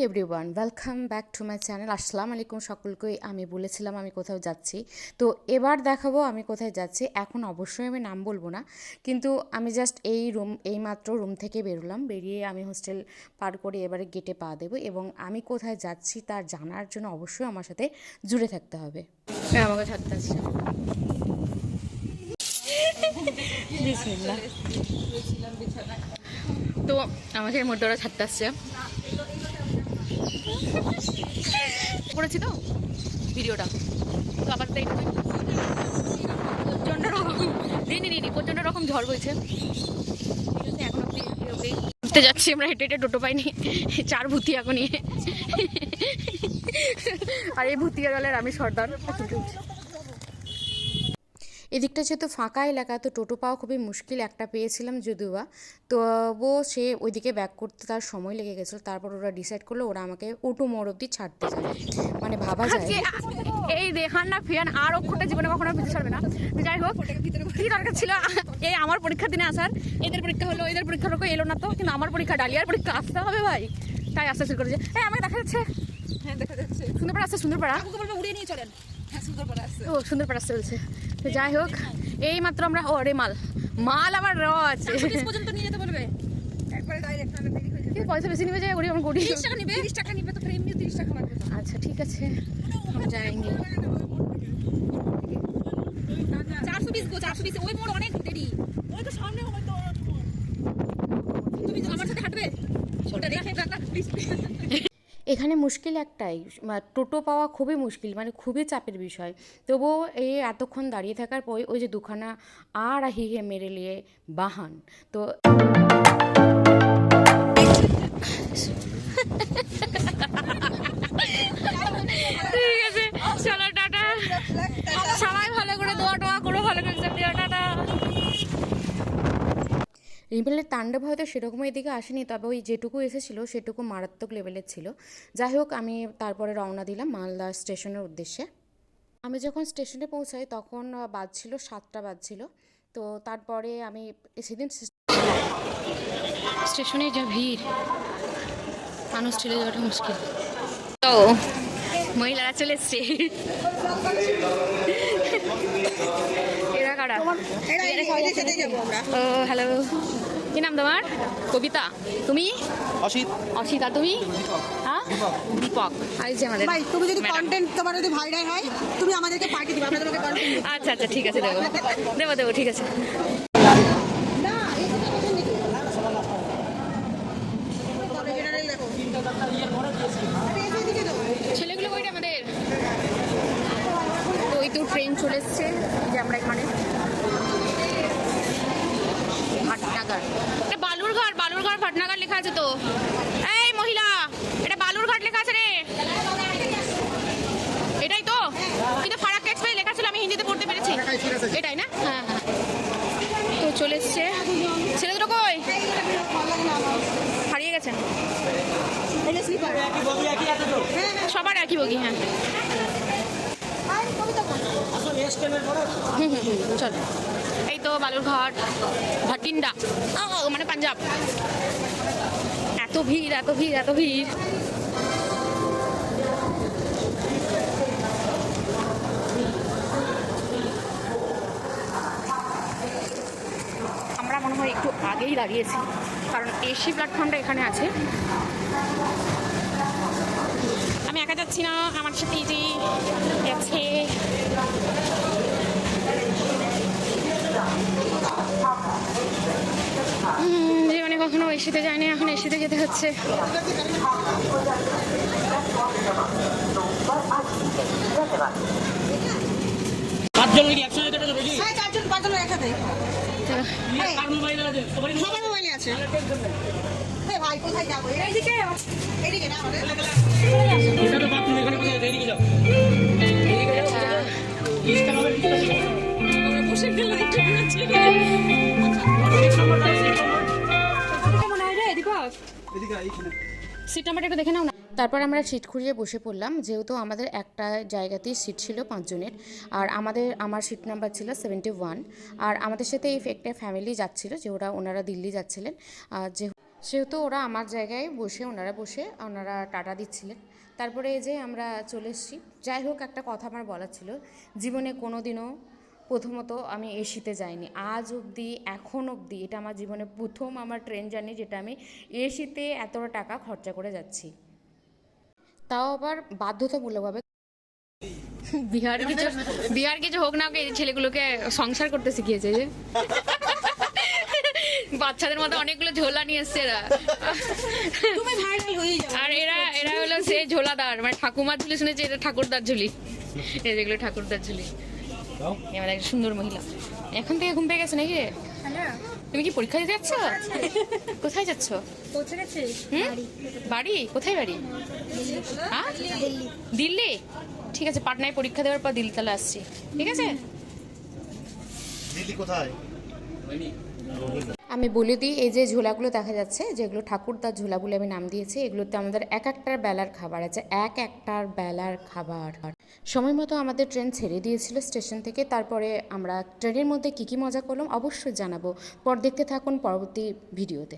Everyone, welcome back to my channel. আসসালামু আলাইকুম সকলকেই। আমি বলেছিলাম আমি কোথাও যাচ্ছি, তো এবার দেখাবো আমি কোথায় যাচ্ছি। এখন অবশ্যই আমি নাম বলবো না, কিন্তু আমি জাস্ট এইমাত্র রুম থেকে বেরোলাম। বেরিয়ে আমি হোস্টেল পার করে এবারে গেটে পা দেবো, এবং আমি কোথায় যাচ্ছি তার জানার জন্য অবশ্যই আমার সাথে জুড়ে থাকতে হবে। আমাকে ছাড়তে আসছে। তো আমাকে মোটরটা ছাড়তে আসছে করেছি তো ভিডিওটা, তো আবার তো প্রচণ্ড রকম প্রচণ্ড রকম ঝড় বইছে। এখন ঘুরতে যাচ্ছি আমরা, হেঁটে হেঁটে টোটো পাইনি, 4 ভূতি এখনই। আর এই ভূতিয়া দলের আমি সর্দার। এদিকটা যেহেতু ফাঁকা এলাকা, তো টোটো পাওয়া খুবই মুশকিল। একটা পেয়েছিলাম যদিও বা, তবুও সে ওইদিকে ব্যাক করতে তার সময় লেগে গেছিলো। তারপর ওরা ডিসাইড করলো ওরা আমাকে অটো মোড় অব্দি ছাড়তে যাবে। মানে ভাবা যায় এই রেহান না ফিয়ান আর অক্ষরটা জীবনে কখনো পিছু ছাড়বে না। যাই হোক, কি দরকার ছিল এই আমার পরীক্ষার দিনে আসার? এদের পরীক্ষা হলো, এদের পরীক্ষার লোক এলো না, তো কিন্তু আমার পরীক্ষা ডালিয়ার পরীক্ষা আসতে হবে ভাই, তাই আস্তে আস্তে করেছে। হ্যাঁ আমাকে দেখা যাচ্ছে, হ্যাঁ দেখা যাচ্ছে। সুন্দরপাড়া আসছে, সুন্দরপাড়া উড়িয়ে নিয়ে চলেন। হ্যাঁ সুন্দরপাড়া আসছে, ও সুন্দরপাড়া আসছে বলছে। তো যাই হোক, এই মাত্র আমরা রে মাল আবার আছে পর্যন্ত নিয়ে যেতে বলবে একবারে ডাইরেক্ট, না দেরি হয়ে যাবে। পয়সা বেশি নিবে, যায় ওরি আমার 30 টাকা নিবে, 30 টাকা নিবে, তো এমনি 30 টাকা লাগবে। আচ্ছা ঠিক আছে, हम जाएंगे। 420 গো, 420 ওই মোড় অনেক দেরি, ওই তো সামনে হয় তো। তুমি আমার সাথে হাঁটবে ওটা দেখে না প্লিজ। এখানে মুশকিল একটাই, টোটো পাওয়া খুবই মুশকিল, মানে খুবই চাপের বিষয়। তবুও এই এতক্ষণ দাঁড়িয়ে থাকার পর ওই যে দুখানা আর হিহে মেরে লিয়ে বাহান, তো ঠিক আছে চলো টাটা, সবাই ভালো করে দোয়া টোয়া করো, ভালো করে এক্সাম দিও, টাটা। রিমেলের তাণ্ডব হয়তো সেরকম এদিকে আসেনি, তবে ওই যেটুকু এসেছিলো সেটুকু মারাত্মক লেভেলের ছিল। যাই হোক, আমি তারপরে রওনা দিলাম মালদা স্টেশনের উদ্দেশ্যে। আমি যখন স্টেশনে পৌঁছাই তখন বাজছিল 7টা বাজছিল। তো তারপরে আমি সেদিন স্টেশনে যা ভিড়, মানুষ ঠেলে যাওয়াটা মুশকিল। তো মহিলারা চলে এসছে, এরা কারা? ও হ্যালো, কি নাম তোমার? কবিতা। তুমি? অসিত। অসিতা। তুমি? হ্যাঁ দীপক। আর এই যে আমাদের ভাই, তুমি যদি কন্টেন্ট তোমার যদি ভাইরাল হয় তুমি আমাদেরকে পার্টি দিবা, আমরা তোমাকে কন্টেন্ট দেব। আচ্ছা আচ্ছা ঠিক আছে, দেবো দেবো দেবো, ঠিক আছে। না এই কথা বলেন নাকি তবে জেনারেল দেখো এদিকে দাও। ছেলেগুলো কইটা আমাদের? তো ওই তো ট্রেন চলে এসছে, যে আমরা এখানে ভাটনাগর, এটা বালুরঘাট, বালুরঘাট ভাটনাগর লেখা আছে তো। এই মহিলা, এটা বালুরঘাট লেখা আছে রে, এটাই তো, কিন্তু ফারাক্কা এক্সপ্রেস লেখা ছিল, আমি হিন্দিতে পড়তে পেরেছি। এটাই না? হ্যাঁ হ্যাঁ, তো চলে এসছে। ছেলে দুটো কই? হারিয়ে গেছেন। সবার একই বগি, হ্যাঁ। চল, এই তো বালুরঘাট ভাটিন্ডা, মানে পাঞ্জাব। এত ভিড় এত ভিড় এত ভিড়। আমরা মনে হয় একটু আগেই দাঁড়িয়েছি, কারণ এসি প্ল্যাটফর্মটা এখানে আছে। আমি একা যাচ্ছি না, আমার সাথে এই যে গেছে। জীবনে কখনো এসিতে যায়নি, এখন এসিতে যেতে হচ্ছে। সবার মোবাইলে আছে। ভাই কোথায় যাবো? এইদিকে, এইদিকে না আমাদের সিট নাম্বারটা একটু দেখে নাও না। তারপর আমরা সিট খুঁজে বসে পড়লাম, যেহেতু আমাদের একটা জায়গাতেই সিট ছিল 5 জনের, আর আমার সিট নাম্বার ছিল 71। আর আমাদের সাথে এই একটা ফ্যামিলি যাচ্ছিল, যে ওনারা দিল্লি যাচ্ছিলেন। যে সেহেতু ওরা আমার জায়গায় বসে ওনারা টাটা দিচ্ছিলেন। তারপরে এই যে আমরা চলে এসেছি। যাই হোক, একটা কথা আমার বলার ছিল, জীবনে কোনো দিনও প্রথমত আমি এসিতে যাইনি আজ অবধি, এখন অবধি এটা আমার জীবনে প্রথম আমার ট্রেন জার্নি যেটা আমি এসিতে এতটা টাকা খরচা করে যাচ্ছি, তাও আবার বাধ্যতামূলকভাবে। বিহার কিছু হোক না হোক, এই ছেলেগুলোকে সংসার করতে শিখিয়েছে যে বাচ্চাদের মতো অনেকগুলো ঝোলা নিয়ে এসছে এরা। তুমি ভাইরাল হয়ে যাও। আর এরা হলো সেই ঝোলাদার, মানে ঠাকুমার ঝুলি শুনেছি, এটা ঠাকুরদার ঝুলি। এই যেগুলো ঠাকুরদার ঝুলি। এবার একটা সুন্দর মহিলা এখন থেকে ঘুম পেয়ে গেছে নাকি রে? তুমি কি পরীক্ষা দিতে যাচ্ছ? কোথায় যাচ্ছ? পৌঁছে গেছে বাড়ি? কোথায় বাড়ি? হ্যাঁ, দিল্লি। ঠিক আছে, পাটনায় পরীক্ষা দেওয়ার পর দিল্লি তাহলে আসছি, ঠিক আছে? দিল্লি কোথায়? আমি বলে দিই, এই যে ঝোলাগুলো দেখা যাচ্ছে, যেগুলো ঠাকুরদার ঝোলা বলে আমি নাম দিয়েছি, এগুলোতে আমাদের এক একটার বেলার খাবার আছে, এক একটার বেলার খাবার। সময় মতো আমাদের ট্রেন ছেড়ে দিয়েছিল স্টেশন থেকে। তারপরে আমরা ট্রেনের মধ্যে কী কী মজা করলাম অবশ্যই জানাবো, পর দেখতে থাকুন পরবর্তী ভিডিওতে।